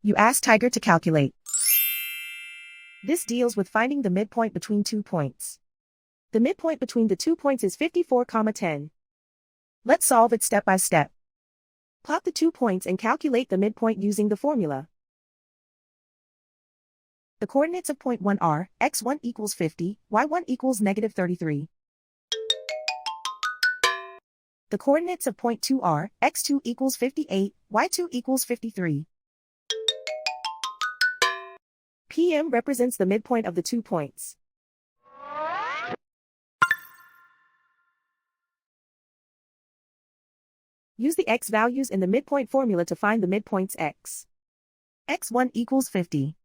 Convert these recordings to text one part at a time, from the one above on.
You ask Tiger to calculate. This deals with finding the midpoint between 2 points. The midpoint between the 2 points is 54,10. Let's solve it step by step. Plot the 2 points and calculate the midpoint using the formula. The coordinates of point 1 are, x1 equals 50, y1 equals negative 33. The coordinates of point 2 are, x2 equals 58, y2 equals 53. PM represents the midpoint of the 2 points. Use the x values in the midpoint formula to find the midpoints x. x1 equals 50.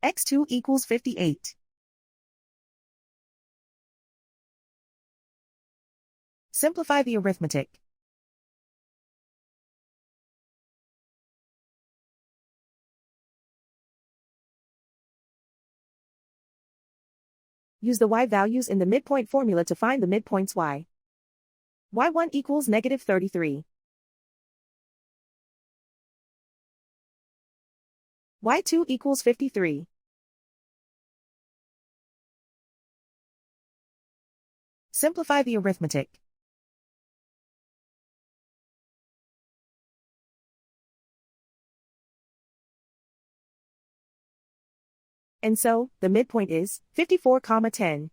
x2 equals 58. Simplify the arithmetic. Use the y values in the midpoint formula to find the midpoints y. y1 equals negative 33. y2 equals 53. Simplify the arithmetic. And so, the midpoint is 54,10.